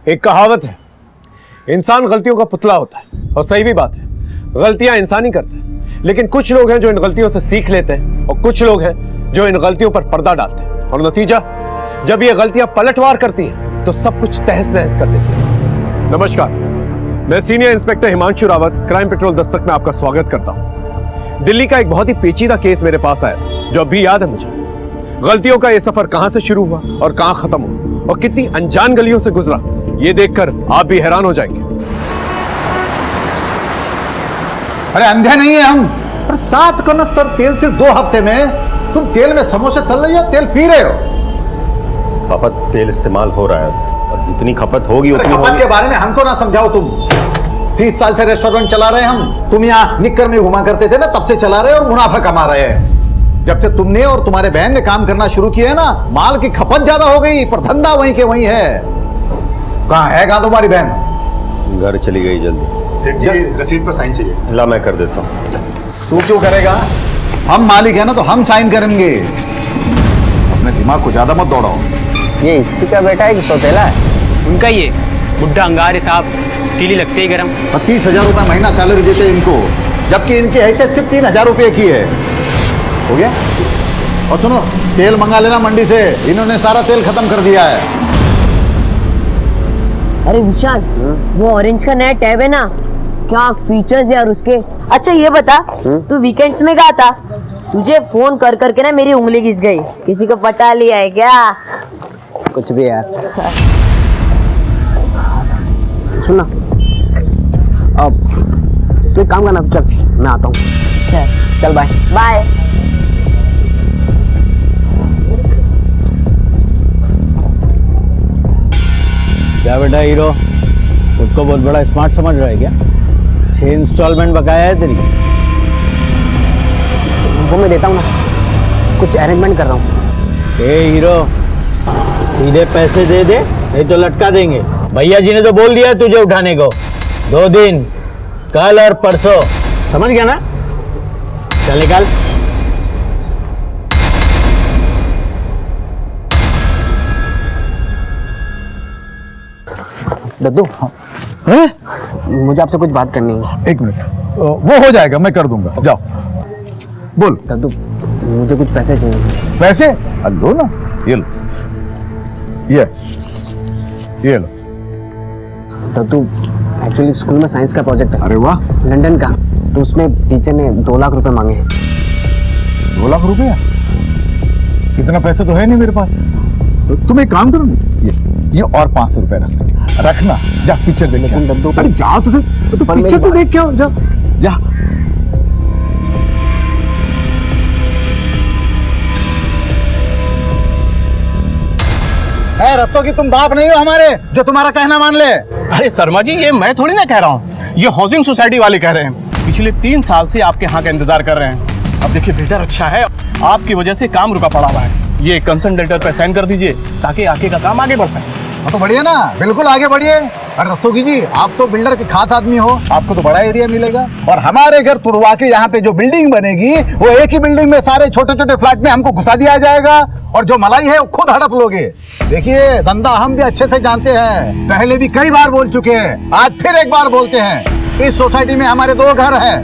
एक कहावत है, इंसान गलतियों का पुतला होता है, और सही भी बात है, गलतियां इंसान ही करते हैं। लेकिन कुछ लोग हैं जो इन गलतियों से सीख लेते हैं और कुछ लोग हैं जो इन गलतियों पर पर्दा डालते हैं, और नतीजा जब ये गलतियां पलटवार करती हैं तो सब कुछ तहस नहस कर देती है। नमस्कार, मैं senior inspector Himanshu Rawat, crime petrol Dastak में आपका स्वागत करता हूं। दिल्ली का एक बहुत ही पेचीदा केस मेरे पास आया था जो अभी याद है मुझे। गलतियों का यह सफर कहां से शुरू हुआ और कहां खत्म हुआ और कितनी अनजान गलियों से गुजरा, ये देखकर आप भी हैरान हो जाएंगे। अरे अंधे नहीं है हम। पर 7 कनस्तर तेल सिर्फ 2 हफ्ते में तुम तेल में समोसे तल रही हो, तेल पी रहे हो। पापा तेल इस्तेमाल हो रहा है और जितनी खपत होगी उतनी खपत के बारे में हमको ना समझाओ तुम। 30 साल से रेस्टोरेंट चला रहे हैं हम। तुम यहाँ निक्कर में घुमा करते थे ना, तब से चला रहे और मुनाफा कमा रहे हैं। जब से तुमने और तुम्हारे बहन ने काम करना शुरू किया है ना, माल की खपत ज्यादा हो गई पर धंधा वहीं के वहीं है। कहाँ है तुम्हारी बहन? घर चली गई जल्दी। सेठ जी रसीद पर साइन चाहिए। ला मैं कर देता हूँ। तू क्यों करेगा? हम मालिक है ना, तो हम साइन करेंगे। अपने दिमाग को ज्यादा मत दौड़ाओ। ये इसी का बेटा है कि सौतेला है? उनका ये बुढ़ा अंगारे साहब, तीली लगते ही गरम। 30,000 रुपये महीना सैलरी देते इनको, जबकि इनकी हैसियत सिर्फ 3,000 रुपये की है। हो गया? और सुनो, तेल मंगा लेना मंडी से, इन्होंने सारा तेल खत्म कर दिया है। अरे विशाल, वो ऑरेंज का नया टैब है ना, क्या फीचर्स यार उसके। अच्छा ये बता, तू वीकेंड्स में कहा था? तुझे फोन कर करके ना मेरी उंगली घिस गई। किसी को पटा लिया है क्या? कुछ भी यार। सुन ना, अब तू एक काम करना, तो चल मैं आता हूँ। चल बाय बाय। क्या बेटा हीरो, खुद को बहुत बड़ा स्मार्ट समझ रहा है क्या? 6 इंस्टॉलमेंट बकाया है तेरी। वो मैं देता हूँ ना, कुछ अरेंजमेंट कर रहा हूँ। ए हीरो, सीधे पैसे दे दे, नहीं तो लटका देंगे। भैया जी ने तो बोल दिया तुझे उठाने को। 2 दिन, कल और परसों, समझ गया ना? चल निकाल। दद्दू, मुझे आपसे कुछ बात करनी है। 1 मिनट, वो हो जाएगा, मैं कर दूंगा। जाओ बोल। दद्दू, मुझे कुछ पैसे चाहिए। पैसे? लो ना, ये लो, ये लो। दद्दू, एक्चुअली स्कूल में साइंस का प्रोजेक्ट है। अरे वाह, लंदन का। तो उसमें टीचर ने 2 लाख रुपए मांगे हैं। 2 लाख रुपया? इतना पैसा तो है नहीं मेरे पास। तो तुम एक काम करो ना, ये और 500 रुपए रखना। जा पिक्चर देख के आ। अरे जा तो पिक्चर तो देख के आओ, जा जा। रस्तों की तुम बाप नहीं हो हमारे, जो तुम्हारा कहना मान ले। अरे शर्मा जी, ये मैं थोड़ी ना कह रहा हूँ, ये हाउसिंग सोसाइटी वाले कह रहे हैं। पिछले 3 साल से आपके यहाँ का इंतजार कर रहे हैं। अब देखिए बिल्डर अच्छा है, आपकी वजह से काम रुका पड़ा हुआ है। ये कंसर्न लेटर पे साइन कर दीजिए ताकि आगे का काम आगे बढ़ सके। तो बढ़िया ना, बिल्कुल आगे बढ़िए। अरे रस्तोगी जी, आप तो बिल्डर के खास आदमी हो, आपको तो बड़ा एरिया मिलेगा। और हमारे घर तुड़वा के यहाँ पे जो बिल्डिंग बनेगी, वो एक ही बिल्डिंग में सारे छोटे छोटे फ्लैट में हमको घुसा दिया जाएगा, और जो मलाई है वो खुद हड़प लोगे। देखिए, धंधा हम भी अच्छे से जानते हैं, पहले भी कई बार बोल चुके हैं, आज फिर एक बार बोलते हैं। इस सोसाइटी में हमारे 2 घर हैं,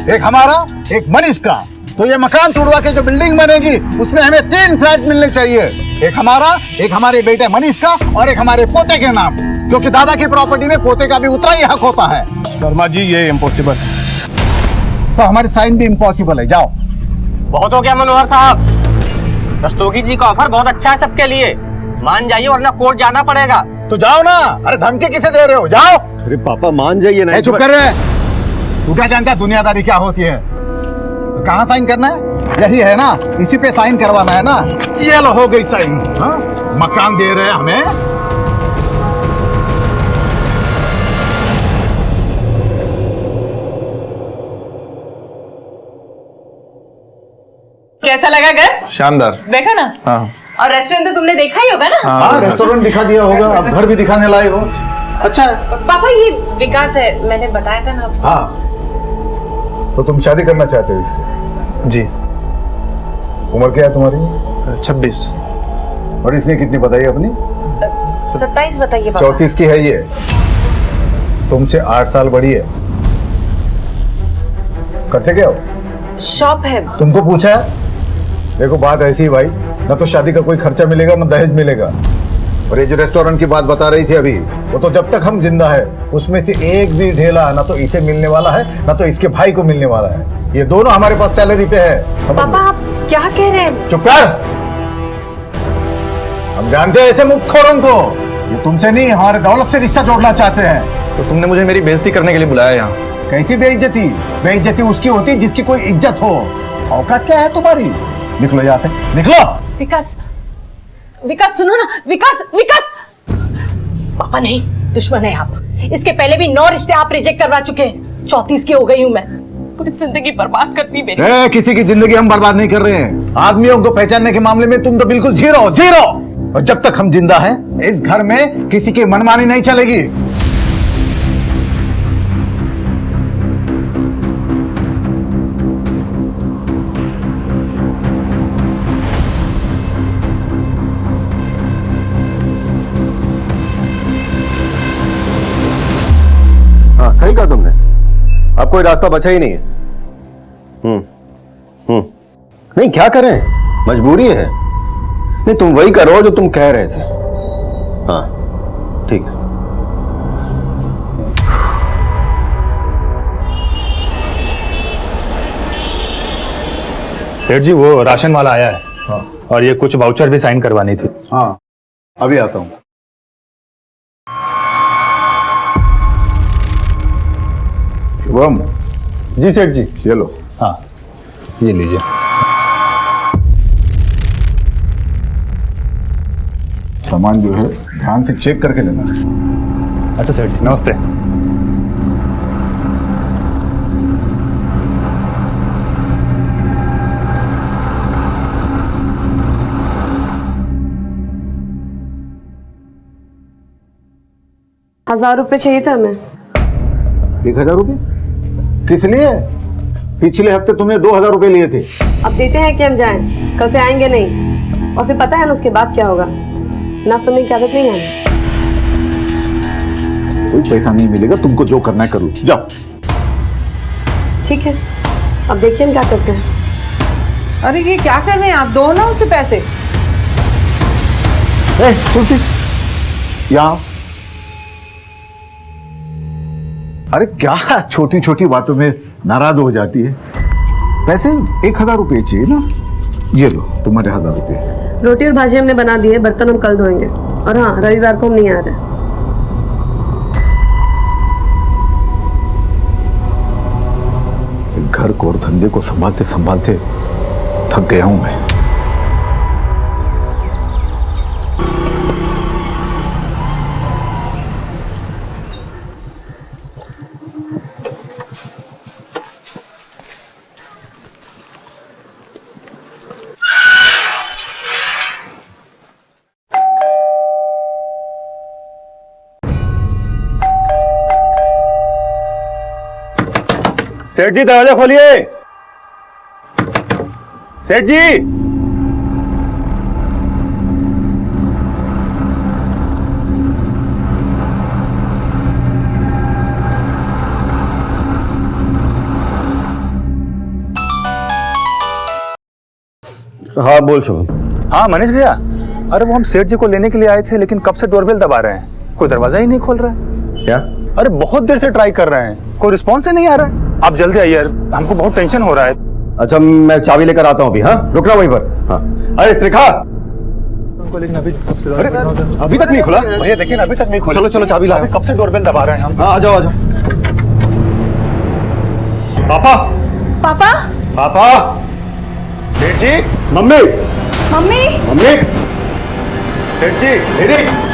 एक हमारा, एक मनीष का। तो ये मकान तोड़वा के जो बिल्डिंग बनेगी, उसमें हमें 3 फ्लैट मिलने चाहिए। एक हमारा, एक हमारे बेटे मनीष का, और एक हमारे पोते के नाम, क्योंकि दादा की प्रॉपर्टी में पोते का भी उतना ही हक होता है। शर्मा जी, ये इम्पॉसिबल है। तो हमारी साइन भी इम्पॉसिबल है। जाओ। बहुत हो गया मनोहर साहब, रस्तोगी जी का ऑफर बहुत अच्छा है सबके लिए। मान जाइए वरना कोर्ट जाना पड़ेगा। तो जाओ ना। अरे धमकी किसे दे रहे हो? जाओ। अरे पापा मान जाइए ना। चुप कर रहे। तू क्या जानता है दुनियादारी क्या होती है? कहाँ साइन करना है? यही है ना, इसी पे साइन करवाना है ना। ये लो, हो गई साइन। हाँ, मकान दे रहे हैं हमें। कैसा लगा घर? शानदार। देखा ना? हाँ। और रेस्टोरेंट तो तुमने देखा ही होगा ना? हाँ, रेस्टोरेंट दिखा दिया होगा, अब घर भी दिखाने लाए हो। अच्छा है। पापा, ये विकास है, मैंने बताया था ना आपको। हाँ, तो तुम शादी करना चाहते हो इससे? जी। उम्र क्या है तुम्हारी? 26। और इसने कितनी बताई अपनी? 27 बताइए पापा। 34 की है ये, तुमसे 8 साल बड़ी है। करते क्या हो? शॉप है। तुमको पूछा है? देखो बात ऐसी है भाई, ना तो शादी का कोई खर्चा मिलेगा ना दहेज मिलेगा। और ये जो रेस्टोरेंट की बात बता रही थी अभी, वो तो जब तक हम जिंदा है उसमें से एक भी ढेला ना तो इसे मिलने वाला है ना तो इसके भाई को मिलने वाला है। ये दोनों हमारे पास सैलरी पे है। पापा आप क्या कह रहे हैं? चुप कर। हम जानते हैं ऐसे मुखोरों को, ये तुमसे नहीं हमारे दौलत से रिश्ता जोड़ना चाहते हैं। तो तुमने मुझे मेरी बेइज्जती करने के लिए बुलाया यहाँ? कैसी बेइज्जती? बेइज्जती उसकी होती जिसकी कोई इज्जत हो। औकात क्या है तुम्हारी? निकलो यहाँ से, निकलो। विकास, विकास सुनो ना, विकास, विकास। पापा नहीं, दुश्मन है आप। इसके पहले भी 9 रिश्ते आप रिजेक्ट करवा चुके हैं। 34 की हो गई हूँ मैं। पूरी जिंदगी बर्बाद करती मेरी। किसी की जिंदगी हम बर्बाद नहीं कर रहे हैं। आदमियों को पहचानने के मामले में तुम तो बिल्कुल जीरो जीरो। और जब तक हम जिंदा हैं इस घर में किसी की मनमानी नहीं चलेगी। हाँ सही कहा तुमने, अब कोई रास्ता बचा ही नहीं है। नहीं क्या करें, मजबूरी है। नहीं तुम वही करो जो तुम कह रहे थे। हाँ ठीक है। सेठ जी वो राशन वाला आया है। हाँ। और ये कुछ वाउचर भी साइन करवानी थी। हाँ अभी आता हूं। शुभम। जी सेठ जी। ये लो। हाँ ये लीजिए। सामान जो है ध्यान से चेक करके लेना। अच्छा सेठ जी नमस्ते। ₹1000 चाहिए था हमें। 1000 रुपये किस लिए? पिछले हफ्ते तुमने 2000 रुपये लिए थे। अब देते हैं कि हम जाएं, कल से आएंगे नहीं। और फिर पता है ना उसके बाद क्या होगा? ना सुनने की आदत नहीं है। कोई पैसा नहीं मिलेगा, तुमको जो करना है करो, जाओ। ठीक है, अब देखिए हम क्या करते हैं। अरे ये क्या कर रहे हैं आप? दो ना उसे पैसे। तुलसी यहाँ। अरे क्या छोटी छोटी बातों में नाराज हो जाती है? पैसे 1000 रुपये चाहिए ना, ये लो तुम्हारे 1000 रुपये। रोटी और भाजी हमने बना दी है, बर्तन हम कल धोएंगे। और हाँ, रविवार को हम नहीं आ रहे। इस घर को और धंधे को संभालते संभालते थक गया हूं मैं। सेठ जी दरवाजा खोलिए। सेठ जी। हाँ बोल शुभम। हाँ मनीष भैया, अरे वो हम सेठ जी को लेने के लिए आए थे, लेकिन कब से डोरबेल दबा रहे हैं, कोई दरवाजा ही नहीं खोल रहा है। क्या? अरे बहुत देर से ट्राई कर रहे हैं, कोई रिस्पॉन्स ही नहीं आ रहा है। आप जल्दी आइए, हमको बहुत टेंशन हो रहा है। अच्छा मैं चाबी लेकर आता हूँ अभी। हाँ रुकना वहीं पर। हाँ अरे त्रिखा, लेकिन अभी अभी तक नहीं खुला भैया, देखिए ना अभी तक नहीं खुला। चलो चलो चाबी ला। कब से डोरबेल दबा रहे हैं हम। हाँ आ जाओ आ जाओ। पापा पापा, पापा। सेठ जी। Mummy mummy, mummy. सेठ जी दीदी।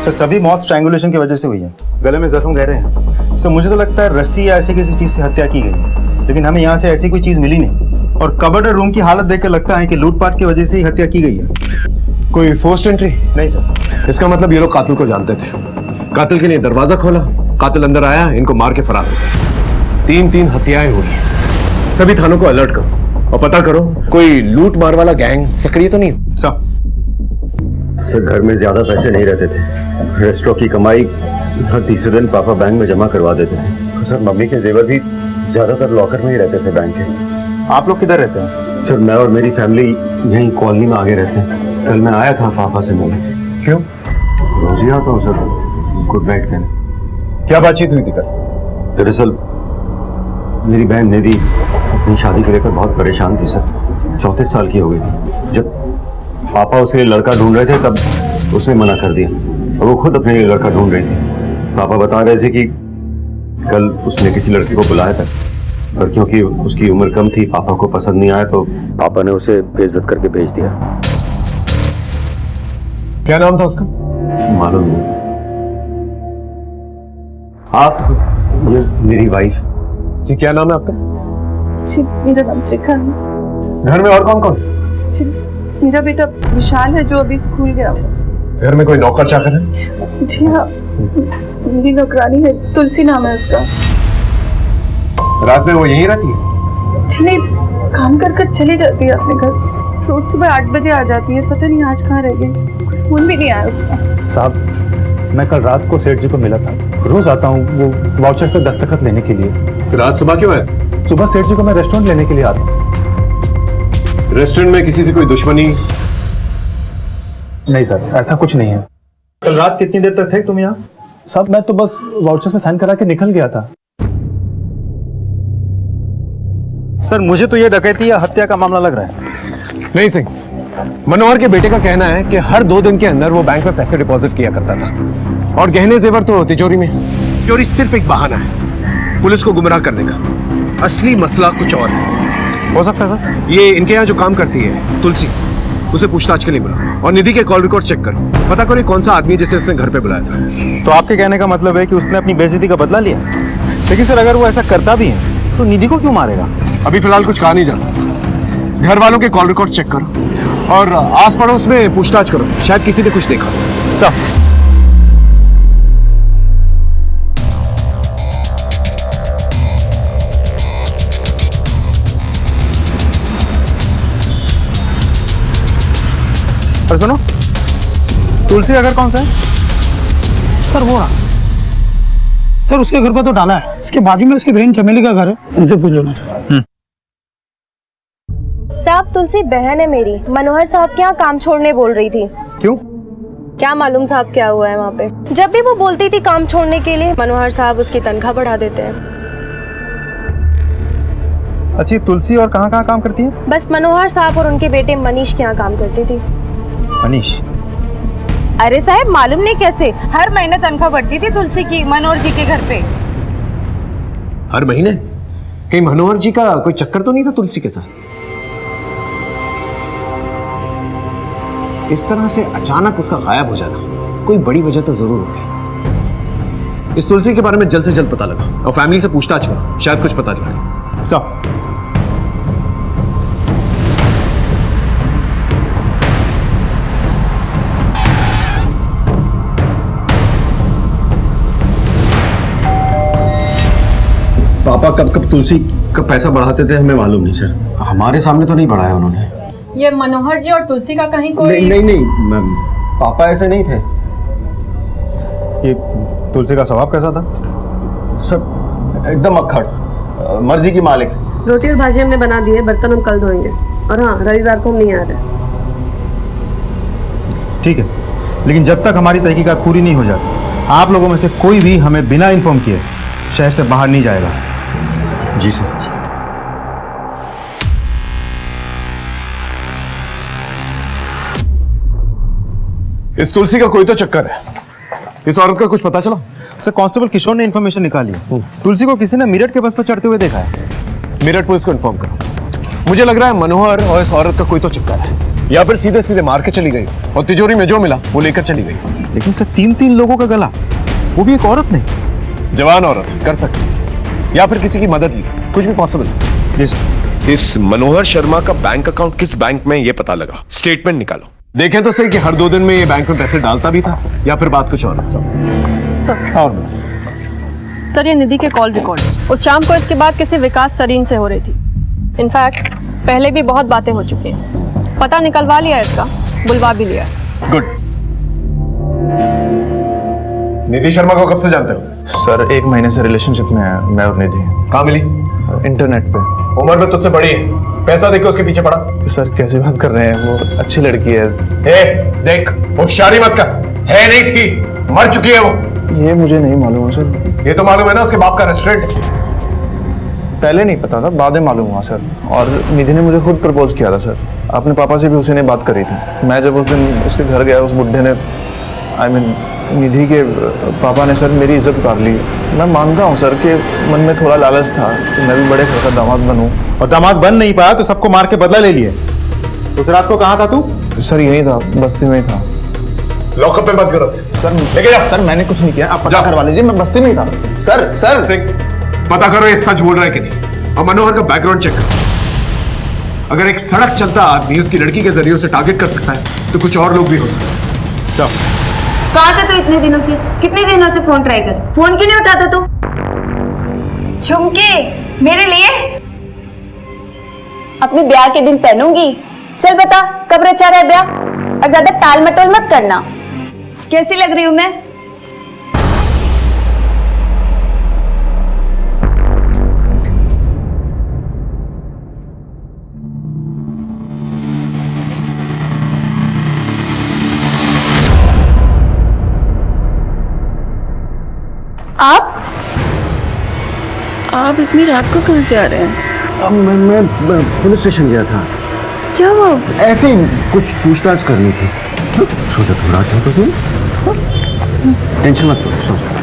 सर सभी मौत स्ट्रैंगुलेशन की वजह से हुई है। गले में जख्म गहरे हैं। सर मुझे तो लगता है रस्सी या ऐसी किसी चीज़ से हत्या की गई है, लेकिन हमें यहाँ से ऐसी कोई चीज़ मिली नहीं। और कबर्ड और रूम की हालत देखकर लगता है कि लूटपाट की वजह से ही हत्या की गई है। कोई फोर्स्ड एंट्री? नहीं सर। इसका मतलब ये लोग कातिल को जानते थे। कातिल के लिए दरवाजा खोला, कातिल अंदर आया, इनको मार के फरार हो गए। 3 हत्याएं हुई। सभी थानों को अलर्ट करो और पता करो कोई लूट मार वाला गैंग सक्रिय तो नहीं। सर घर में ज्यादा पैसे नहीं रहते थे। रेस्टोरेंट की कमाई हर तीसरे दिन पापा बैंक में जमा करवा देते थे। सर मम्मी के जेवर भी ज्यादातर लॉकर में ही रहते थे बैंक के। आप लोग किधर रहते हैं? सर मैं और मेरी फैमिली यहीं कॉलोनी में आगे रहते हैं। कल मैं आया था पापा से मिलने। क्यों? रोज ही आता हूँ सर गुड नाइट कहने। क्या बातचीत हुई थी कल? दरअसल मेरी बहन निधि अपनी शादी को लेकर बहुत परेशान थी सर। 34 साल की हो गई थी। जब पापा उसके लिए लड़का ढूंढ रहे थे तब उसने मना कर दिया और वो खुद अपने लिए लड़का ढूंढ रही थी। पापा बता रहे थे कि कल उसने किसी लड़के को बुलाया था, पर क्योंकि उसकी उम्र कम थी पापा को पसंद नहीं आया तो पापा ने उसे बेइज्जत करके भेज दिया। क्या नाम था उसका? मालूम नहीं। आप ये मेरी वाइफ। जी क्या नाम है आपका? जी मेरा नाम त्रिखा है। घर में और कौन कौन? जी मेरा बेटा विशाल है जो अभी स्कूल गया हुआ। घर में कोई नौकर चाकर है? जी हाँ, मेरी नौकरानी है, तुलसी नाम है उसका। रात में वो यहीं रहती है? जी नहीं, काम कर कर चली जाती है अपने घर। रोज सुबह 8 बजे आ जाती है, पता नहीं आज कहाँ रह गई। फोन भी नहीं आया उसका। साहब मैं कल रात को सेठ जी को मिला था। रोज आता हूँ वो वाउचर पे दस्तखत लेने के लिए। तो रात सुबह क्यों आया? सुबह सेठ जी को मैं रेस्टोरेंट लेने के लिए आता हूँ। रेस्टोरेंट में किसी से कोई दुश्मनी? नहीं सर ऐसा कुछ नहीं है। कल रात कितनी देर तक थे तुम यहाँ? साहब मैं तो बस वाउचर्स में साइन करा के निकल गया था। सर मुझे तो ये डकैती या हत्या का मामला लग रहा है। नहीं सिंह, मनोहर के बेटे का कहना है कि हर 2 दिन के अंदर वो बैंक में पैसे डिपॉजिट किया करता था और गहने जेवर तो तिजोरी में। चोरी सिर्फ एक बहाना है पुलिस को गुमराह करने का। असली मसला कुछ और है। हो सकता है सर। ये इनके यहाँ जो काम करती है तुलसी, उसे पूछताछ के लिए बुलाओ और निधि के कॉल रिकॉर्ड चेक करो। पता करो कौन सा आदमी है जिसे उसने घर पे बुलाया था। तो आपके कहने का मतलब है कि उसने अपनी बेइज्जती का बदला लिया। लेकिन सर अगर वो ऐसा करता भी है तो निधि को क्यों मारेगा? अभी फिलहाल कुछ कहा नहीं जा सकता। घर वालों के कॉल रिकॉर्ड चेक करो और आस पड़ोस में पूछताछ करो, शायद किसी ने कुछ देखा। सर अरे सुनो, तुलसी का घर कौन सा है? सर वो रहा। सर उसके घर पर तो डाला है, इसके बाजू में उसकी बहन चमेली का घर है, उनसे पूछ लो ना सर। साहब तुलसी बहन है मेरी। मनोहर साहब के यहाँ काम छोड़ने बोल रही थी। क्यों? क्या मालूम साहब क्या हुआ है वहाँ पे। जब भी वो बोलती थी काम छोड़ने के लिए, मनोहर साहब उसकी तनख्वाह बढ़ा देते हैं। अच्छी तुलसी और कहाँ कहाँ काम करती है? बस मनोहर साहब और उनके बेटे मनीष के यहाँ काम करती थी। मनीष? अरे साहब मालूम नहीं कैसे हर महीने तनख्वाह बढ़ती थी तुलसी की मनोहर जी के घर पे। हर महीने? कहीं मनोहर जी का कोई चक्कर तो नहीं था तुलसी के साथ? इस तरह से अचानक उसका गायब हो जाना कोई बड़ी वजह तो जरूर होगी। इस तुलसी के बारे में जल्द से जल्द पता लगा और फैमिली से पूछताछ करो, शायद कुछ पता लगे। सब पापा कब कब तुलसी का पैसा बढ़ाते थे हमें मालूम नहीं सर। हमारे सामने तो नहीं बढ़ाया उन्होंने। ये मनोहर जी और तुलसी का कहीं कोई नहीं मैम, पापा ऐसे नहीं थे। ये तुलसी का स्वभाव कैसा था? सर एकदम अक्खड़, मर्जी की मालिक। रोटी और भाजी हमने बना दी है, बर्तन हम कल धोएंगे। और हाँ, रविवार को हम नहीं आ रहे। ठीक है, लेकिन जब तक हमारी तहकीकात पूरी नहीं हो जाती आप लोगों में से कोई भी हमें बिना इन्फॉर्म किए शहर से बाहर नहीं जाएगा। जी सर। इस तुलसी का कोई तो चक्कर है। इस औरत का कुछ पता चला? सर कांस्टेबल किशोर ने इन्फॉर्मेशन निकाली है। तुलसी को किसी ने मेरठ के बस पर चढ़ते हुए देखा है। मेरठ पुलिस को इन्फॉर्म करो। मुझे लग रहा है मनोहर और इस औरत का कोई तो चक्कर है, या फिर सीधे सीधे मार के चली गई और तिजोरी में जो मिला वो लेकर चली गई। लेकिन सर 3 लोगों का गला, वो भी एक औरत नहीं। जवान औरत कर सकती, या फिर किसी की मदद ली, कुछ भी पॉसिबल। जी सर। इस मनोहर शर्मा का बैंक अकाउंट किस बैंक में ये पता लगा, स्टेटमेंट निकालो। देखें तो सही कि हर 2 दिन में ये बैंक में पैसे डालता भी था या फिर बात कुछ और है। सर और सर, ये निधि के कॉल रिकॉर्ड उस शाम को इसके बाद किसी विकास सरीन से हो रही थी। इनफैक्ट पहले भी बहुत बातें हो चुकी हैं। पता निकलवा लिया इसका, बुलवा भी लिया। गुड। निधि शर्मा को कब से जानते हो? सर 1 महीने से रिलेशनशिप में है मैं और निधि। कहाँ मिली? इंटरनेट पे। उम्र में तुझसे बड़ी है, पैसा देके उसके पीछे पड़ा। सर कैसी बात कर रहे हैं, वो अच्छी लड़की है। देख, होशियारी मत कर, है नहीं थी, मर चुकी है वो। ये मुझे नहीं मालूम है सर। ये तो मालूम है ना, उसके बाप का रेस्टोरेंट। पहले नहीं पता था, बाद में मालूम हुआ सर। और निधि ने मुझे खुद प्रपोज किया था सर। अपने पापा से भी उसी ने बात करी थी। मैं जब उस दिन उसके घर गया, उस बुढ़े ने निधि के पापा ने सर मेरी इज्जत उतार ली। मैं मानता हूँ सर कि मन में थोड़ा लालच था कि मैं भी बड़े घर का दामाद बनूं। और दामाद बन नहीं पाया तो सबको मार के बदला ले लिए। उस रात को कहाँ था तू? सर यही था, बस्ती में ही था। लॉकअप में मत करो सर। लेके जा। सर मैंने कुछ नहीं किया, आप पता करवा लीजिए, मैं बस्ती में ही था। सर पता करो ये सच बोल रहा है कि नहीं, और मनोहर का बैकग्राउंड चेक करो। अगर एक सड़क चलता आदमी उसकी लड़की के जरिए उसे टारगेट कर सकता है तो कुछ और लोग भी हो सकते हैं। चल। कहाँ था तू इतने दिनों से? कितने दिनों से फोन ट्राई कर, फोन क्यों नहीं उठाता तू? झुमके मेरे लिए अपने ब्याह के दिन पहनूंगी। चल बता कब रचा रहा है ब्याह, और ज्यादा टाल मटोल मत करना। कैसी लग रही हूं मैं? आप इतनी रात को कहाँ से आ रहे हैं? अब मैं पुलिस स्टेशन गया था। क्या हुआ? ऐसे ही कुछ पूछताछ करनी थी। सोचा थोड़ा अच्छा तो तुम टेंशन मत लो, सोचो।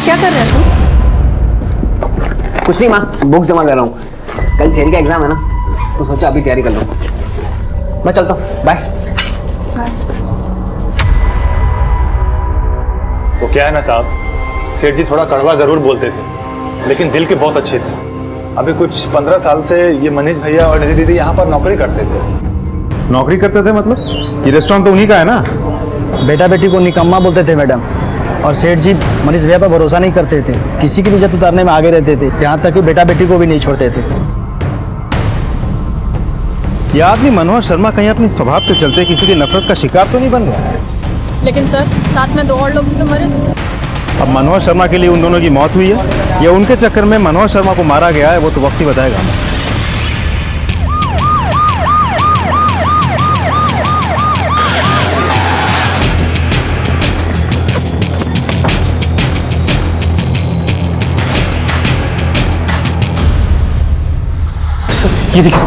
क्या कर रहे हैं तुम? कुछ नहीं माँ, बुक जमा कर रहा हूँ। कल थियरी का एग्जाम है ना, तो सोचा अभी तैयारी कर लूँ। मैं चलता हूँ, बाय। वो क्या है ना साहब, सेठ जी थोड़ा कड़वा जरूर बोलते थे, लेकिन दिल के बहुत अच्छे थे। अभी कुछ 15 साल से ये मनीष भैया और निधि दीदी यहाँ पर नौकरी करते थे। नौकरी करते थे मतलब? ये रेस्टोरेंट तो उन्हीं का है ना? बेटा बेटी को निकम्मा बोलते थे मैडम, और सेठ जी मनीष भैया पर भरोसा नहीं करते थे, किसी की भी इज्जत उतारने में आगे रहते थे, यहाँ तक कि बेटा बेटी को भी नहीं छोड़ते थे। ये आदमी मनोहर शर्मा कहीं अपनी स्वभाव के चलते किसी की नफरत का शिकार तो नहीं बन गया? लेकिन सर साथ में 2 और लोग भी तो मरे थे। अब मनोहर शर्मा के लिए उन दोनों की मौत हुई है या उनके चक्कर में मनोहर शर्मा को मारा गया है, वो तो वक्त ही बताएगा। ये देखिए,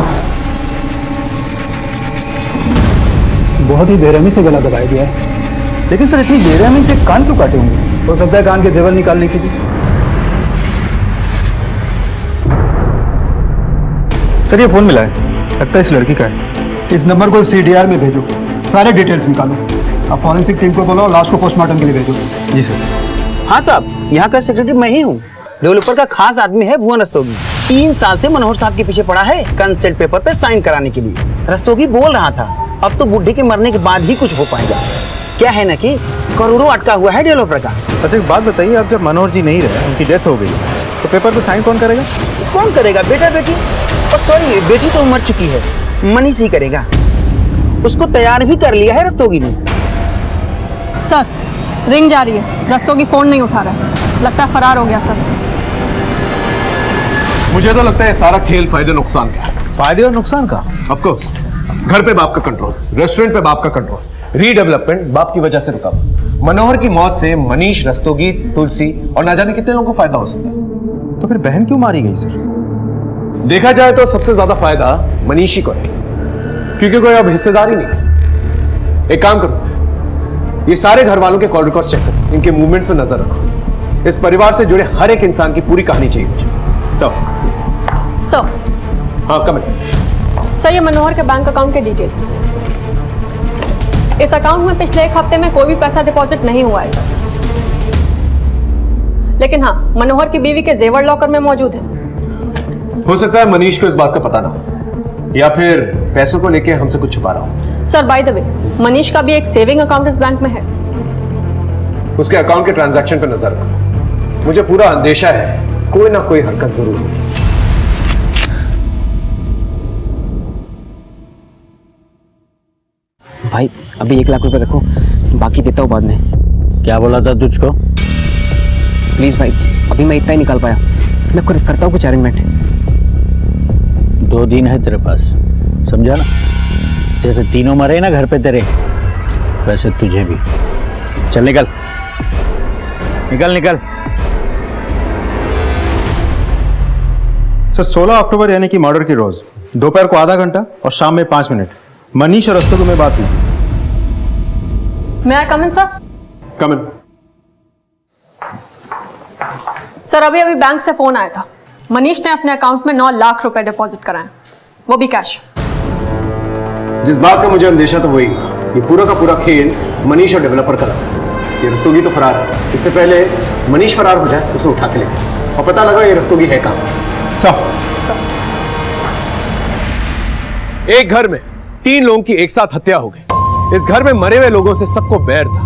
बहुत ही बेरहमी से गला दबाया गया है। लेकिन सर इतनी बेरहमी से कान क्यों काटे होंगे? हो सकता है कान के जेवर निकालने के लिए। सर ये फोन मिला है, लगता है इस लड़की का है। इस नंबर को CDR में भेजो, सारे डिटेल्स निकालो। अब फॉरेंसिक टीम को बोलो, लाश को पोस्टमार्टम के लिए भेजो। जी सर। हाँ साहब, यहाँ का सेक्रेटरी मैं ही हूँ। डेवलपर का खास आदमी है भुवन रस्तोगी। 3 साल से मनोहर साहब के पीछे पड़ा है कंसेंट पेपर पे साइन कराने के लिए। रस्तोगी बोल रहा था अब तो बुढ़े के मरने के बाद ही कुछ हो पाएगा। क्या है ना कि करोड़ों अटका हुआ है डेवलपर का। अच्छा एक बात बताइए, अब जब मनोहर जी नहीं रहे, उनकी डेथ हो गई, तो पेपर पे साइन कौन करेगा? कौन करेगा? बेटा बेटी। और सॉरी, बेटी तो मर चुकी है, मनीष ही करेगा। उसको तैयार भी कर लिया है रस्तोगी ने। सर रिंग जा रही है, रस्तोगी फोन नहीं उठा रहा है, लगता है फरार हो गया सर। मुझे तो लगता है सारा खेल फायदे नुकसान का है। फायदे और नुकसान का? Of course. घर पे बाप का कंट्रोल, रेस्टोरेंट पे बाप का कंट्रोल, रीडेवलपमेंट बाप की वजह से रुका। मनोहर की मौत से मनीष, रस्तोगी, तुलसी और ना जाने कितने लोगों को फायदा हो सकता है। तो फिर बहन क्यों मारी गई सर? देखा जाए तो सबसे ज्यादा फायदा मनीष ही को है, क्योंकि कोई अब हिस्सेदार ही नहीं है। एक काम करो, ये सारे घर वालों के कॉल रिकॉर्ड चेक करो, इनके मूवमेंट्स पे नजर रखो। इस परिवार से जुड़े हर एक इंसान की पूरी कहानी चाहिए मुझे। चलो। सर। हाँ, कम है। सर, ये मनोहर के बैंक अकाउंट के डिटेल्स। इस अकाउंट में पिछले एक हफ्ते में कोई भी पैसा डिपॉजिट नहीं हुआ है सर, लेकिन हाँ, मनोहर की बीवी के जेवर लॉकर में मौजूद है। हो सकता है मनीष को इस बात का पता ना हो, या फिर पैसों को लेके हमसे कुछ छुपा रहा हो। Sir, by the way, Manish का भी एक सेविंग अकाउंट इस बैंक में है। उसके अकाउंट के ट्रांजैक्शन पर नजर रखो, मुझे पूरा अंदेशा है कोई ना कोई हरकत जरूर होगी। भाई अभी 1 लाख रुपए रखो, बाकी देता हूँ बाद में। क्या बोला था तुझको? प्लीज भाई, अभी मैं इतना ही निकाल पाया, मैं खुद करता हूँ कुछ अरेंजमेंट। 2 दिन है तेरे पास, समझा ना? जैसे तीनों मरे ना घर पे तेरे, वैसे तुझे भी। चल निकल निकल निकल। सर 16 अक्टूबर यानी कि मर्डर की रोज दोपहर को आधा घंटा और शाम में 5 मिनट मनीष और रस्तोगी में बात हुई। मैं कम इन सर? कम इन। सर, अभी अभी बैंक से फोन आया था। मनीष ने अपने अकाउंट में 9 लाख रुपए डिपॉजिट कराए, वो भी कैश। जिस बात का मुझे अंदेशा था वही, ये पूरा का पूरा खेल मनीष और डेवलपर का लगा। ये रस्तोगी तो फरार है, इससे पहले मनीष फरार हो जाए उसे उठा के लेकर, और पता लगा ये रस्तोगी है कहां। एक घर में 3 लोगों की एक साथ हत्या हो गई। इस घर में मरे हुए लोगों से सबको बैर था,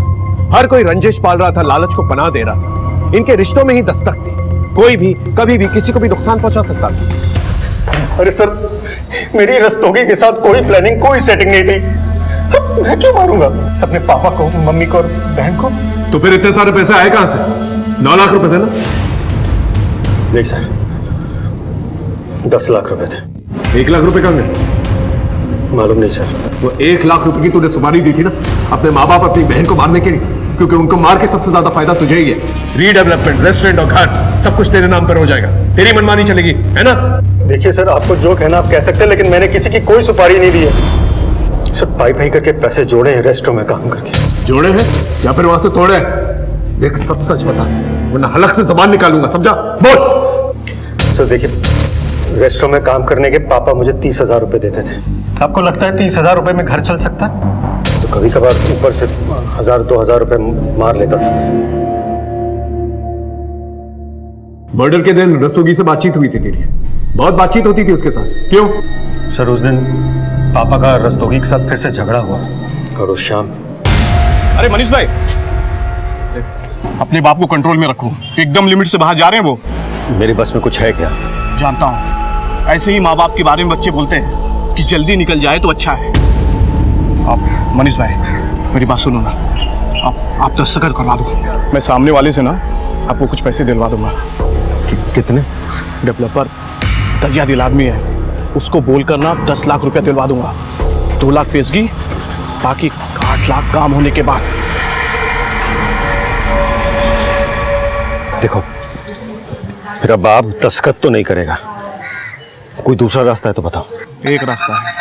हर कोई रंजिश पाल रहा था, लालच को पनाह दे रहा था। इनके रिश्तों में ही दस्तक थी, कोई भी कभी भी किसी को भी नुकसान पहुंचा सकता था। अरे सर, मेरी रस्तोगी के साथ कोई प्लानिंग, कोई सेटिंग नहीं थी। मैं क्यों मारूंगा अपने पापा को, मम्मी को और बहन को? तो फिर इतने सारे पैसे आए कहां से? 9 लाख रुपए थे ना? नहीं सर, 10 लाख रुपए थे। 1 लाख रुपए कहां गए? मालूम नहीं सर। वो 1 लाख रुपए की तूने सुपारी दी थी ना अपने माँ बाप अपनी बहन को मारने के लिए, क्योंकि उनको मार के सबसे ज्यादा फायदा तुझे ही है। रीडेवलपमेंट, रेस्टोरेंट और घर सब कुछ तेरे नाम पर हो जाएगा, तेरी मनमानी चलेगी, है ना? देखिए सर, आपको जो कहना आप कह सकते हैं, लेकिन मैंने किसी की कोई सुपारी नहीं दी है। सर, पाई पाई करके पैसे जोड़े हैं रेस्टोरेंट में काम करके। जोड़े हैं या फिर वहां से तोड़े हैं? देख, सब सच बता, वरना हलक से जबान निकालूंगा, समझा? बोल। सर देखिए, रेस्टोरेंट में काम करने के पापा मुझे 30,000 रुपए देते थे। आपको लगता है 30,000 रुपए में घर चल सकता है? तो कभी कभार ऊपर से 1,000-2,000 रुपए मार लेता था। मर्डर के दिन रस्तोगी से बातचीत हुई थी तेरी? बहुत बातचीत होती थी उसके साथ, क्यों? सर, उस दिन पापा का रस्तोगी के साथ फिर से झगड़ा हुआ, और उस शाम। अरे मनीष भाई, अपने बाप को कंट्रोल में रखो, एकदम लिमिट से बाहर जा रहे हैं वो। मेरे बस में कुछ है क्या? जानता हूं, ऐसे ही माँ बाप के बारे में बच्चे बोलते हैं कि जल्दी निकल जाए तो अच्छा है। आप मनीष भाई, मेरी बात सुनो ना, आप दस्तखत करवा दो, मैं सामने वाले से ना आपको कुछ पैसे दिलवा दूंगा। कितने? डेवलपर दरिया दिल आदमी है, उसको बोलकर ना 10 लाख रुपया दिलवा दूंगा। 2 लाख पेशगी, बाकी 8 लाख काम होने के बाद। देखो, मेरा बाप दस्तखत तो नहीं करेगा, कोई दूसरा रास्ता है तो बताओ। एक रास्ता है,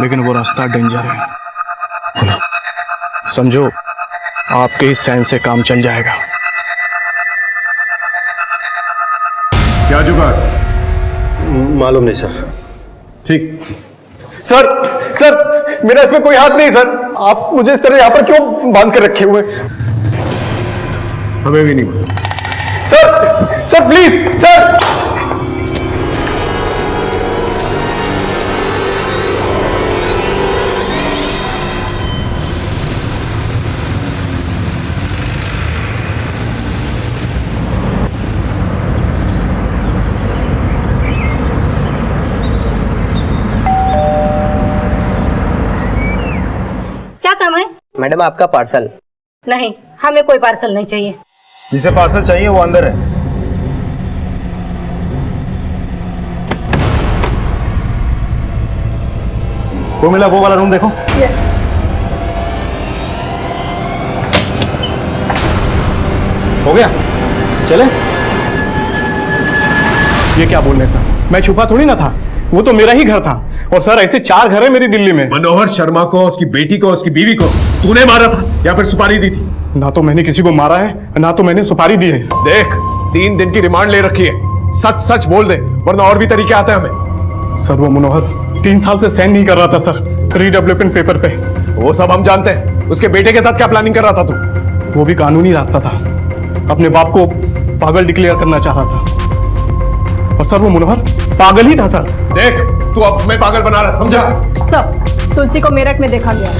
लेकिन वो रास्ता डेंजर है। समझो, आपके ही साइन से काम चल जाएगा। क्या जुगाड़? मालूम नहीं सर। ठीक। सर, मेरा इसमें कोई हाथ नहीं सर। आप मुझे इस तरह यहाँ पर क्यों बांध कर रखे हुए? हमें भी नहीं मालूम। Sir please sir. मैडम, आपका पार्सल। नहीं, हमें कोई पार्सल नहीं चाहिए। जिसे पार्सल चाहिए वो अंदर है। वो मिला, वो वाला रूम देखो। यस। हो गया, चले। ये क्या बोल रहे सर, मैं छुपा थोड़ी ना था, वो तो मेरा ही घर था। और सर ऐसे 4 घर है मेरी दिल्ली में। मनोहर शर्मा को, उसकी बेटी को, उसकी बीवी को तूने मारा था या फिर सुपारी दी थी? ना तो मैंने किसी को मारा है, ना तो मैंने सुपारी दी है। देख, 3 दिन की रिमांड ले रखी है, सच सच बोल दे, वरना और भी तरीके आते हैं हमें। सर वो मनोहर 3 साल से साइन नहीं कर रहा था सर, रीडेवलपमेंट पेपर पे। वो सब हम जानते हैं। उसके बेटे के साथ क्या प्लानिंग कर रहा था तू? वो भी कानूनी रास्ता था, अपने बाप को पागल डिक्लेयर करना चाह रहा था। और सर वो मनोहर पागल ही था सर। देख, तू अब हमें पागल बना रहा है, समझा? सब तुलसी को मेरठ में देखा गया।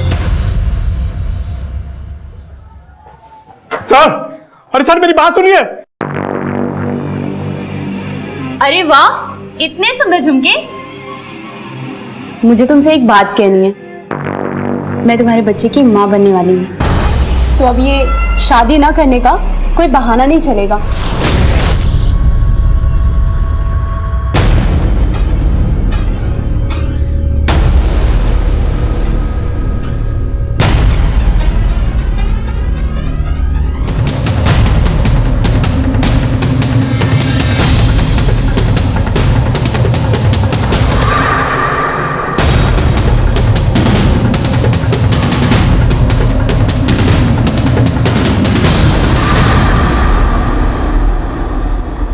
सर, अरे सर मेरी बात सुनिए। अरे वाह, इतने सुंदर झुमके। मुझे तुमसे एक बात कहनी है। मैं तुम्हारे बच्चे की माँ बनने वाली हूँ, तो अब ये शादी ना करने का कोई बहाना नहीं चलेगा।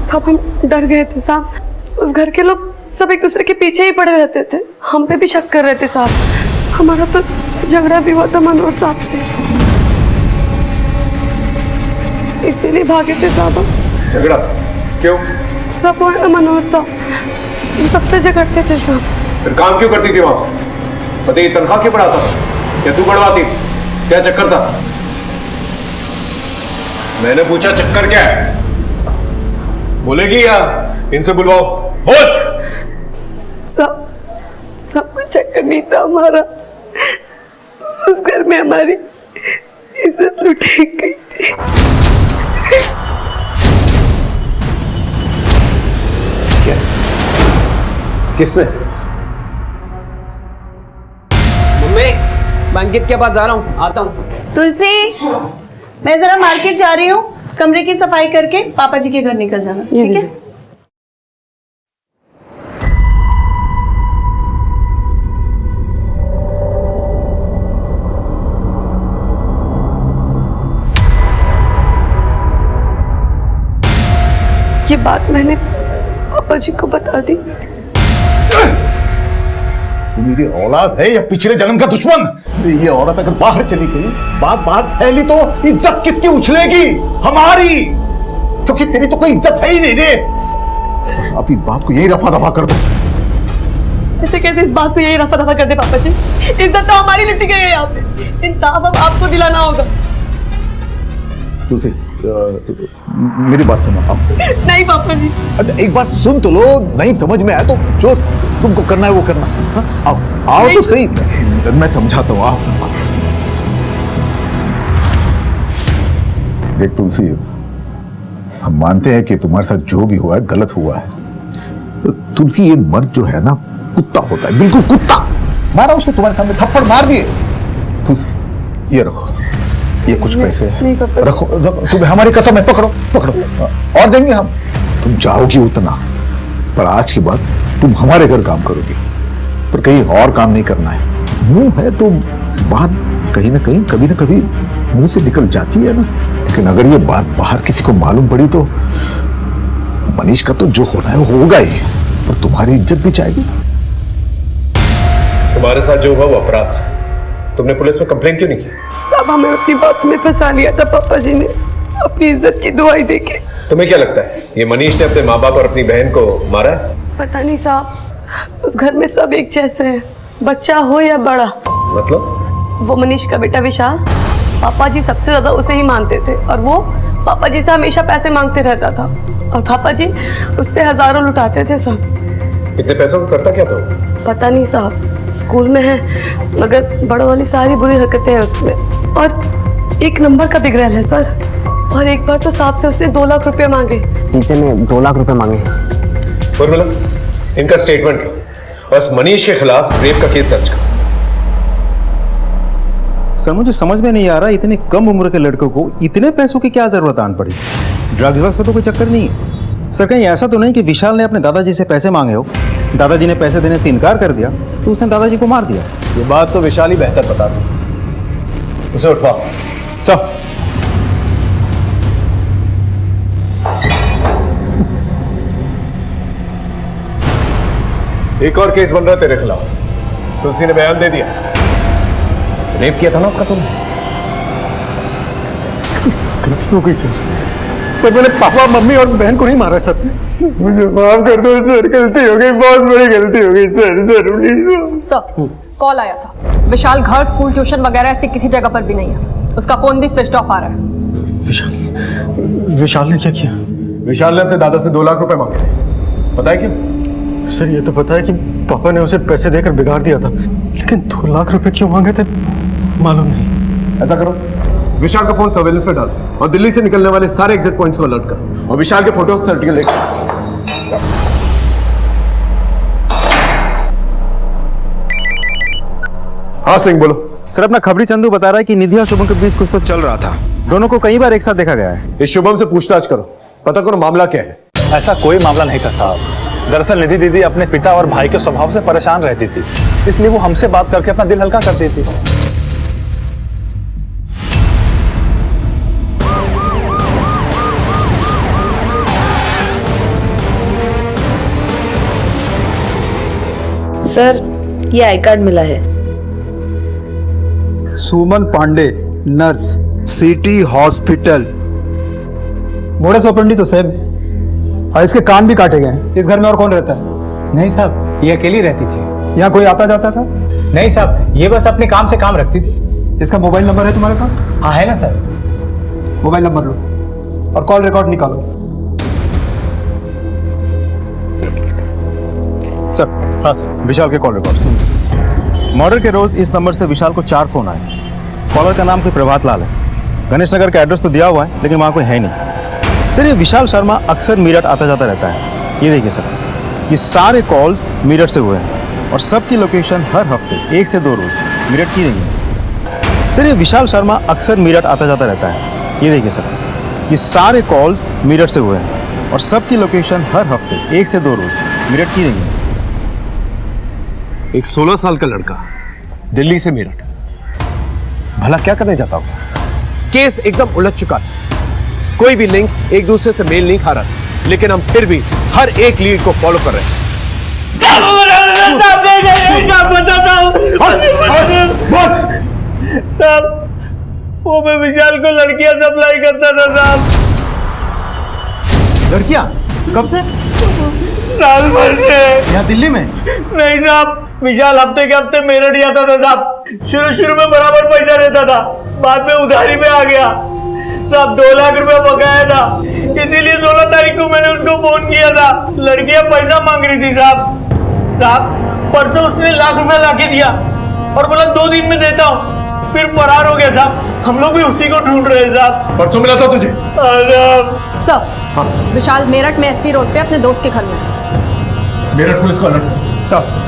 साहब हम डर गए थे साहब, उस घर के लोग सब एक दूसरे के पीछे ही पड़े रहते थे, हम पे भी शक कर रहे थे साहब। हमारा तो झगड़ा भी हुआ था मनोहर साहब से, इसीलिए भागे थे साहब हम। झगड़ा क्यों? सब वो है ना मनोहर साहब, वो सबसे झगड़ते थे साहब। फिर काम क्यों करती थी वहां? पति की तनख्वाह क्यों बढ़ाता? क्या तू बढ़वाती? क्या चक्कर था? मैंने पूछा चक्कर क्या है? बोलेगी या इनसे बुलवाओ? बोल। सब कुछ चक्कर नहीं था हमारा, उस घर में हमारी इज्जत लुटी गई थी। क्या? किससे? मम्मी, मैं अंकित के पास जा रहा हूँ, आता हूँ। तुलसी, मैं जरा मार्केट जा रही हूँ, कमरे की सफाई करके पापा जी के घर निकल जाना, ठीक है? ये बात मैंने पापा जी को बता दी। तू मेरी औलाद है या पिछले जन्म का दुश्मन? ये औरत अगर बाहर चली गई, बात बाहर फैली तो इज्जत किसकी उछलेगी? हमारी, क्योंकि तेरी तो कोई इज्जत है ही नहीं रे। बस आप इस बात को यही रफा दफा कर दो। ऐसे कैसे इस बात को यही रफा दफा कर दे पापा जी? इज्जत तो हमारी लुटी गई है यहाँ पे, इंसाफ अब आपको दिलाना होगा। तुलसी, मेरी बात सुनो आप। नहीं पापा जी। अच्छा एक बात सुन तो लो, नहीं समझ में आया तो जो तुमको करना है वो करना। आओ आओ तो सही, मैं समझाता हूँ। आओ। देख तुलसी, हम मानते हैं कि तुम्हारे साथ जो भी हुआ है गलत हुआ है, तो तुलसी ये मर्द जो है ना कुत्ता होता है, बिल्कुल कुत्ता। मारा उसको, तुम्हारे सामने थप्पड़ मार दिए। तुलसी ये रखो, ये कुछ पैसे रखो, तुम्हें हमारी कसम है, पकड़ो पकड़ो, और देंगे हम। तुम चाहोगी उतना, पर आज के बाद तुम हमारे घर काम करोगी, पर कहीं और काम नहीं करना है। मुंह है तो बात कहीं ना कहीं कभी ना कभी मुंह से निकल जाती है ना, लेकिन अगर ये बात बाहर किसी को मालूम पड़ी तो मनीष का तो जो होना है वो होगा ही, पर तुम्हारी इज्जत भी जाएगी। तुम्हारे साथ जो हुआ वो अपराध था, तुमने पुलिस में कंप्लेन क्यों नहीं की? साहब हमें अपनी बात में फंसा लिया था पापा जी ने, अपनी इज्जत की दुआई देके। तुम्हें क्या लगता है ये मनीष ने अपने माँ बाप और अपनी बहन को मारा है? पता नहीं साहब, उस घर में सब एक जैसे हैं, बच्चा हो या बड़ा। मतलब? वो मनीष का बेटा विशाल, पापा जी सबसे ज्यादा उसे ही मानते थे, और वो पापा जी से हमेशा पैसे मांगते रहता था, और पापा जी उस पे हजारों लुटाते थे साहब। इतने पैसों को करता क्या था? पता नहीं साहब, स्कूल में है मगर बड़ों वाली सारी बुरी हरकतें हैं उसमें, और 1 नंबर का बिगड़ैल है सर। और एक बार तो साहब से उसने 2 लाख रुपए मांगे। टीचर ने 2 लाख रुपए मांगे। इनका स्टेटमेंट लो और इस मनीष के खिलाफ रेप का केस दर्ज करो। सर मुझे समझ में नहीं आ रहा इतने कम उम्र के लड़कों को इतने पैसों की क्या जरूरत आन पड़ी। ड्रग्स वग्स का तो कोई चक्कर नहीं है। सर कहीं ऐसा तो नहीं कि विशाल ने अपने दादाजी से पैसे मांगे हो, दादाजी ने पैसे देने से इनकार कर दिया तो उसने दादाजी को मार दिया। ये बात तो विशाल ही बेहतर बता सकता। उसे उठवाओ। सर एक और केस बन रहा है तेरे खिलाफ। तुलसी ने बयान दे दिया, रेप किया था ना उसका तुमने। गलती हो गई सर, पर मैंने पापा मम्मी और बहन को नहीं मारा सर। मुझे माफ कर दो सर, गलती हो गई, बहुत बड़ी गलती हो गई sir. Sir please. Sir call आया था, विशाल घर स्कूल ट्यूशन वगैरह ऐसी किसी जगह पर भी नहीं है, उसका फोन भी स्विच ऑफ आ रहा है। विशाल ने क्या किया? विशाल ने अपने दादा से 2 लाख रुपए मांगे थे। पता है क्यों? सर ये तो पता है कि पापा ने उसे पैसे देकर बिगाड़ दिया था, लेकिन 2 लाख रुपए क्यों मांगे थे मालूम नहीं। ऐसा करो, विशाल का फोन सर्वेलेंस पे डालो और दिल्ली से निकलने वाले सारे एग्जिट पॉइंट्स को अलर्ट करो और विशाल के फोटो सर्टिफिकेट लेकर। हाँ सिंह बोलो। सर अपना खबरी चंदू बता रहा है कि निधि और शुभम के बीच कुछ तो चल रहा था, दोनों को कई बार एक साथ देखा गया है। इस शुभम से पूछताछ करो, पता करो मामला क्या है। ऐसा कोई मामला नहीं था साहब। दरअसल निधि दीदी अपने पिता और भाई के स्वभाव से परेशान रहती थी, इसलिए वो हमसे बात करके अपना दिल हल्का करती थी। सर ये आई कार्ड मिला है। Suman Pandey, nurse, city hospital. Modus operandi तो सेम है और इसके कान भी काटे गए। इस घर में और कौन रहता है? नहीं साहब, ये अकेली रहती थी। यहाँ कोई आता जाता था? नहीं साहब, ये बस अपने काम से काम रखती थी। इसका मोबाइल नंबर है तुम्हारे पास? हाँ है ना सर। मोबाइल नंबर लो और कॉल रिकॉर्ड निकालो। सर हाँ सर, विशाल के कॉल रिकॉर्ड। मर्डर के रोज इस नंबर से विशाल को 4 फोन आए। कॉलर का नाम कोई प्रभात लाल है। गणेश नगर का एड्रेस तो दिया हुआ है लेकिन वहाँ कोई है नहीं। सर ये विशाल शर्मा अक्सर मीरठ आता जाता रहता है। ये देखिए सर, ये सारे कॉल्स मीरठ से हुए हैं और सबकी लोकेशन हर हफ्ते 1 से 2 रोज मीरठ की नहीं है। सर ये विशाल शर्मा अक्सर मीरठ आता जाता रहता है। ये देखिए सर, ये सारे कॉल्स मीरठ से हुए हैं और सबकी लोकेशन हर हफ्ते 1 से 2 रोज मीरठ की नहीं है। एक 16 साल का लड़का दिल्ली से मेरठ, भला क्या करने जाता होगा? केस एकदम उलझ चुका था, कोई भी लिंक एक दूसरे से मेल नहीं खा रहा था, लेकिन हम फिर भी हर एक लीड को फॉलो कर रहे हैं। साहब वो मैं विशाल को लड़कियां सप्लाई करता था साहब। लड़कियां? कब से? साल भर से। यहाँ दिल्ली में? नहीं साहब, विशाल हफ्ते के हफ्ते मेरठ जाता था साहब। शुरू में बराबर पैसा देता था, बाद में उधारी पे आ गया साहब। 2 लाख रुपया बकाया था, इसीलिए 16 तारीख को मैंने उसको फोन किया था। लड़कियां पैसा मांग रही थी साहब। परसों उसने 1 लाख रुपया लाके दिया और बोला 2 दिन में देता हूँ, फिर फरार हो गया साहब। हम लोग भी उसी को ढूंढ रहे हैं साहब। परसों मिला था तुझे? सर विशाल मेरठ में एसपी रोड पे अपने दोस्त के घर में। मेरठ पुलिस को अलर्ट करो। साहब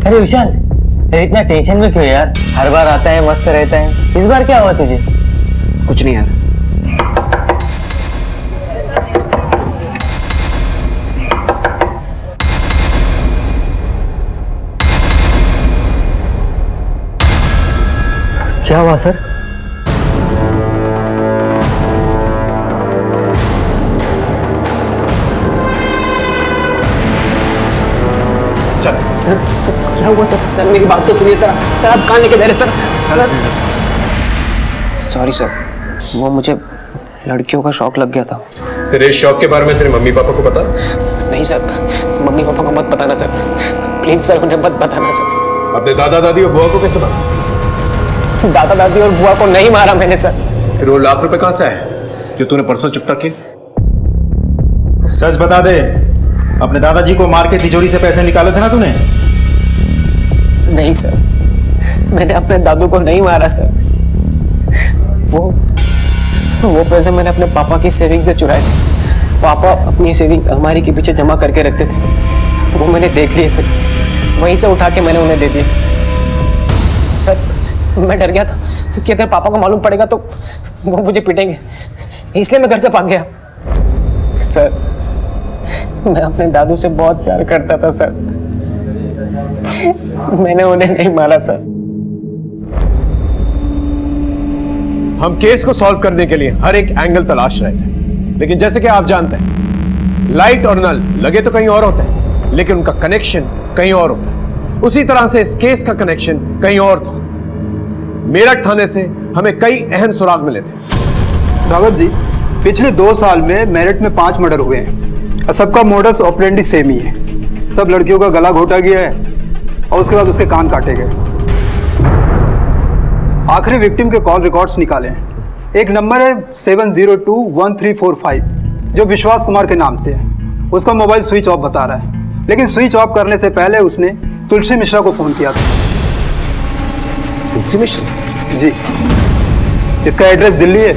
अरे विशाल, इतना टेंशन में क्यों यार? हर बार आता है मस्त रहता है, इस बार क्या हुआ तुझे? कुछ नहीं यार। क्या हुआ सर? सर क्या हुआ सर? सर मेरी बात तो सुनिए सर। सर आप कहाँ लेके जा रहे सर? सॉरी सर, वो मुझे लड़कियों का शौक लग गया था। तेरे शौक के बारे में तेरे मम्मी पापा को पता? नहीं सर, मम्मी पापा को मत बताना सर, प्लीज सर, उन्हें मत बताना सर। अपने दादा दादी और बुआ को कैसे मारा? दादा दादी और बुआ को नहीं मारा मैंने सर। फिर वो 1 लाख रुपए कहाँ से आए जो तूने परसों चुकता किए? सच बता दे, अपने दादाजी को मार के तिजोरी से पैसे निकाले थे ना तूने? नहीं सर, मैंने अपने दादू को नहीं मारा सर। वो पैसे मैंने अपने पापा की सेविंग से चुराए थे। पापा अपनी सेविंग अलमारी के पीछे जमा करके रखते थे, वो मैंने देख लिए थे, वहीं से उठा के मैंने उन्हें दे दिए। सर, मैं डर गया था कि अगर पापा को मालूम पड़ेगा तो वो मुझे पीटेंगे, इसलिए मैं घर से भाग गया। सर, मैं अपने दादू से बहुत प्यार करता था सर, मैंने उन्हें नहीं मारा सर। हम केस को सॉल्व करने के लिए हर एक एंगल तलाश रहे थे, लेकिन जैसे कि आप जानते हैं, लाइट और नल लगे तो कहीं और होते हैं, लेकिन उनका कनेक्शन कहीं और होता है। उसी तरह से इस केस का कनेक्शन कहीं और था। मेरठ थाने से हमें कई अहम सुराग मिले थे। रावत जी, पिछले 2 साल में मेरठ में 5 मर्डर हुए हैं और सबका मोडस ऑपरेंडी सेम ही है। सब लड़कियों का गला घोटा गया है और उसके बाद उसके कान काटे गए। आखिरी विक्टिम के कॉल रिकॉर्ड्स निकाले हैं। एक नंबर है 7021345 जो विश्वास कुमार के नाम से है। उसका मोबाइल स्विच ऑफ बता रहा है, लेकिन स्विच ऑफ करने से पहले उसने तुलसी मिश्रा को फोन किया था। तुलसी मिश्रा? जी, इसका एड्रेस दिल्ली है।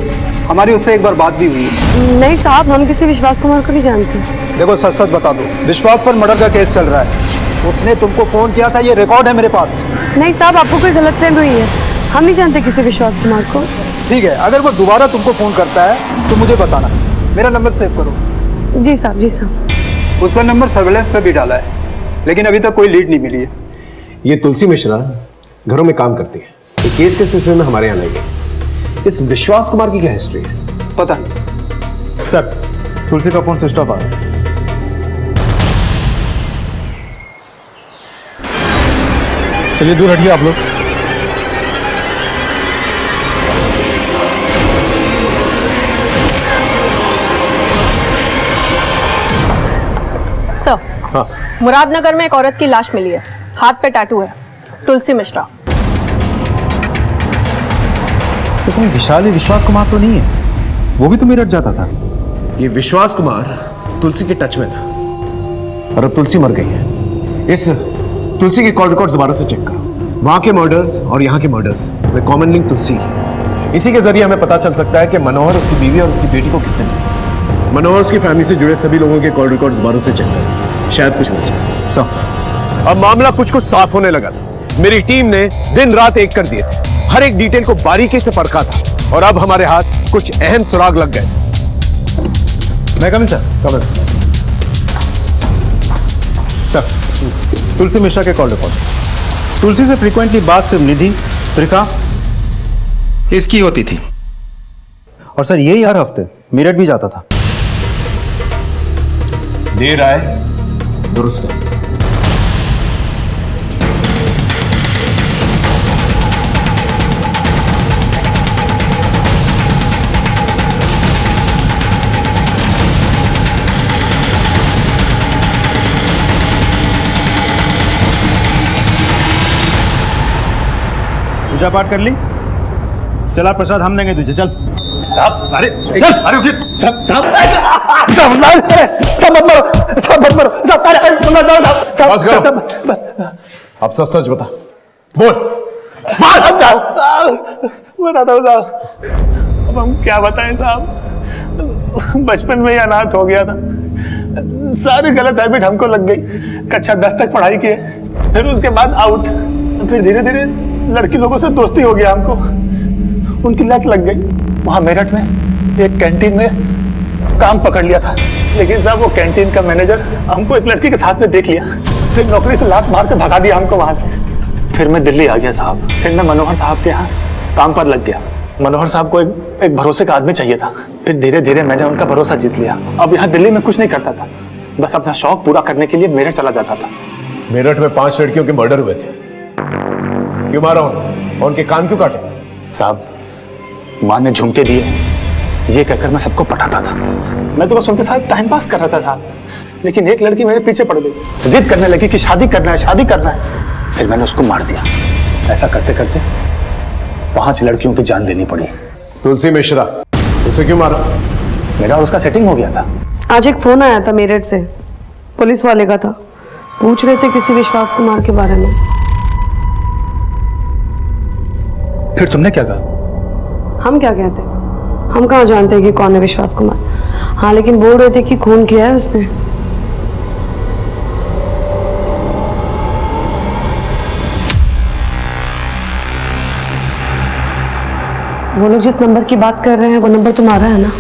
हमारी उससे एक बार बात भी हुई है। नहीं साहब, हम किसी विश्वास कुमार को नहीं जानते। देखो, सच सच बता दो, विश्वास पर मर्डर का केस चल रहा है। उसने तुमको फोन किया था, ये रिकॉर्ड है मेरे पास। नहीं साहब, आपको कोई गलतफहमी हुई है, हम नहीं जानते किसी विश्वास कुमार को। ठीक है, अगर वो दोबारा तुमको फोन करता है तो मुझे बताना। मेरा नंबर सेव करो। जी साहब, जी साहब। उसका नंबर सर्वेलेंस पे भी डाला है, लेकिन अभी तक कोई लीड नहीं मिली है। ये तुलसी मिश्रा घरों में काम करती है। ये केस के सिलसिले में हमारे यहाँ आई है। इस विश्वास कुमार की क्या हिस्ट्री है? पता नहीं सर। तुलसी का फोन स्विच ऑफ आ रहा है। चलिए दूर हटिए आप लोग। सर, मुरादनगर में एक औरत की लाश मिली है, हाथ पे टैटू है, तुलसी मिश्रा। सर, कोई विशाली विश्वास कुमार तो नहीं है? वो भी तो मेरठ जाता था। ये विश्वास कुमार तुलसी के टच में था और अब तुलसी मर गई है। इस तुलसी के कॉल रिकॉर्ड दोबारा से चेक करो। वहां के मर्डर्स और यहाँ के मर्डर्स में कॉमन लिंक तुलसी है। इसी के जरिए हमें पता चल सकता है कि मनोहर उसकी बीवी और उसकी बेटी को किसने मारा। मनोहर उसकी फैमिली से जुड़े सभी लोगों के कॉल रिकॉर्ड दोबारा से चेक करो, शायद कुछ मिल जाए। सर, अब मामला कुछ साफ होने लगा था। मेरी टीम ने दिन रात एक कर दिए थे, हर एक डिटेल को बारीकी से परखा था और अब हमारे हाथ कुछ अहम सुराग लग गए। मैं coming sir? Coming sir. Tulsi Mishra के कॉल रिकॉर्ड। तुलसी से फ्रीक्वेंटली बात सिर्फ निधि, त्रिका, इसकी होती थी। और सर, यही हर हफ्ते मेरठ भी जाता था। देर आए दुरुस्त है। पूजा पाठ कर ली? चला प्रसाद हम देंगे तुझे, चल। साहब, अरे चल, अरे उठिए साहब। साहब बस करो। बस अब सच सच बता, बोल। बताता हूँ साहब। अब हम क्या बताएं साहब, बचपन में ही अनाथ हो गया था, सारी गलत हैबिट हमको लग गई। कक्षा 10 तक पढ़ाई की, फिर उसके बाद आउट, फिर धीरे धीरे लड़की लोगों से दोस्ती हो गया हमको, उनकी लत लग गई। वहां मेरठ में एक कैंटीन में काम पकड़ लिया था, लेकिन साहब वो कैंटीन का मैनेजर हमको एक लड़की के साथ में देख लिया, फिर नौकरी से लात मार के भगा दिया हमको वहां से। फिर मैं दिल्ली आ गया साहब, फिर मैं मनोहर साहब के यहाँ काम पर लग गया। मनोहर साहब को एक भरोसे का आदमी चाहिए था, फिर धीरे धीरे मैंने उनका भरोसा जीत लिया। अब यहाँ दिल्ली में कुछ नहीं करता था, बस अपना शौक पूरा करने के लिए मेरठ चला जाता था। मेरठ में 5 लड़कियों के मर्डर हुए थे, क्यों मारा उन्हें और उनके कान क्यों काटे? साहब, माँ ने झुमके दिए ये कहकर मैं सबको पटाता था, मैं तो बस उनके साथ टाइम पास कर रहा था साहब। लेकिन एक लड़की मेरे पीछे पड़ गई, जिद करने लगी कि शादी करना है, शादी करना है। फिर मैंने उसको मार दिया। ऐसा करते करते 5 लड़कियों की जान लेनी पड़ी। तुलसी मिश्रा, उसे क्यों मारा? मेरा और उसका सेटिंग हो गया था। आज एक फोन आया था मेरठ से, पुलिस वाले का था, पूछ रहे थे किसी विश्वास कुमार के बारे में। फिर तुमने क्या कहा? हम क्या कहते, हम कहाँ जानते हैं कि कौन है विश्वास कुमार। हाँ लेकिन बोल रहे थे कि खून किया है उसने। वो लोग जिस नंबर की बात कर रहे हैं वो नंबर तुम्हारा है ना?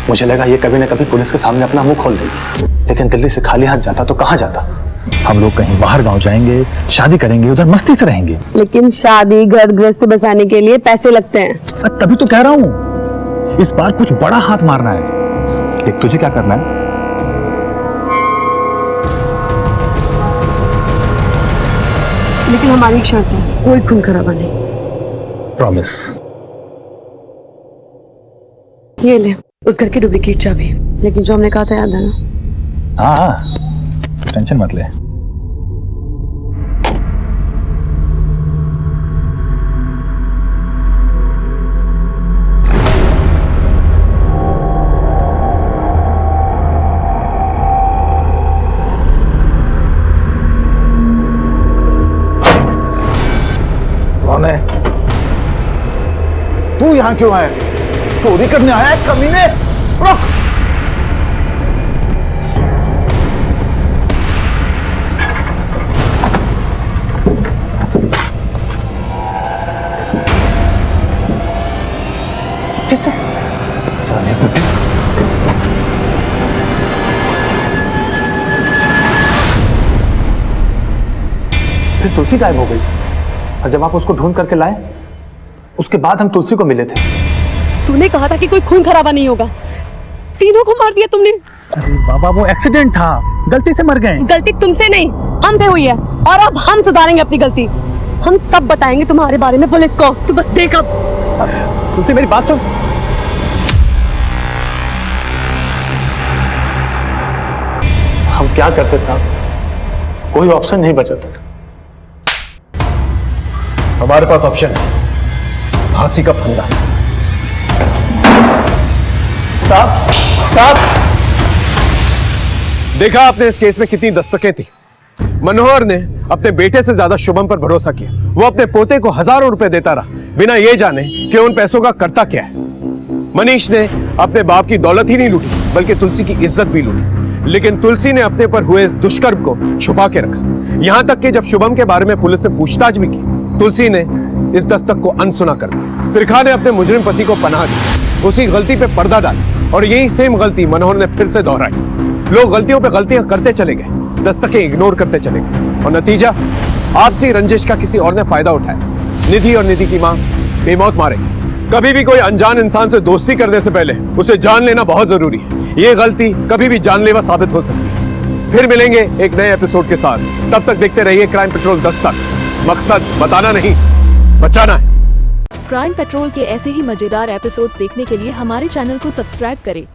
मुझे लगा ये कभी ना कभी पुलिस के सामने अपना मुंह खोल देगी, लेकिन दिल्ली से खाली हाथ जाता तो कहाँ जाता। हम लोग कहीं बाहर गांव जाएंगे, शादी करेंगे, उधर मस्ती से रहेंगे। लेकिन शादी घर गृहस्थी बसाने के लिए पैसे लगते हैं। तभी तो कह रहा हूँ इस बार कुछ बड़ा हाथ मारना है। देख तुझे क्या करना है, लेकिन हमारी एक शर्त है, कोई खून खराबा नहीं। प्रॉमिस। ये ले उस घर की डुप्लीकेट चाबी, लेकिन जो हमने कहा था याद है ना? हाँ टेंशन मत ले। कौन है? तू यहाँ क्यों आया? चोरी करने आया है कमीने? रुक! कैसे? साले बुड्ढे। फिर तुलसी गायब हो गई, और जब आप उसको ढूंढ करके लाए उसके बाद हम तुलसी को मिले थे। तूने कहा था कि कोई खून खराबा नहीं होगा, तीनों को मार दिया तुमने। अरे बाबा वो एक्सीडेंट था, गलती से मर गए। गलती तुमसे नहीं हमसे हुई है, और अब हम सुधारेंगे अपनी गलती। हम सब बताएंगे तुम्हारे बारे में पुलिस को, तू बस देख। अब तुलसी मेरी बात सुन। हम क्या करते साहब, कोई ऑप्शन नहीं बचा था। हमारे पास ऑप्शन है, फांसी का फंदा। साहब साहब, देखा आपने इस केस में कितनी दस्तकें थी। मनोहर ने अपने बेटे से ज्यादा शुभम पर भरोसा किया। वो अपने पोते को हजारों रुपए देता रहा, बिना ये जाने कि उन पैसों का करता क्या है। मनीष ने अपने बाप की दौलत ही नहीं लूटी, बल्कि तुलसी की इज्जत भी लूटी। लेकिन तुलसी ने अपने पर हुए इस दुष्कर्म को छुपा के रखा। यहां तक कि जब शुभम के बारे में पुलिस ने पूछताछ भी की, तुलसी ने इस दस्तक को अनसुना कर दिया। त्रिखा ने अपने मुजरिम पति को पनाह दी, उसी गलती पे पर्दा डाला, और यही सेम गलती मनोहर ने फिर से दोहराई। लोग गलतियों पे गलतियां करते चले गए, दस्तकें इग्नोर करते चले गए, और नतीजा आपसी रंजिश का किसी और ने फायदा उठाया। निधि और निधि की मां बेमौत मारेगी। कभी भी कोई अनजान इंसान से दोस्ती करने से पहले उसे जान लेना बहुत जरूरी है। ये गलती कभी भी जानलेवा साबित हो सकती है। फिर मिलेंगे एक नए एपिसोड के साथ, तब तक देखते रहिए क्राइम पेट्रोल दस्तक। मकसद बताना नहीं, बचाना है। क्राइम पेट्रोल के ऐसे ही मजेदार एपिसोड्स देखने के लिए हमारे चैनल को सब्सक्राइब करें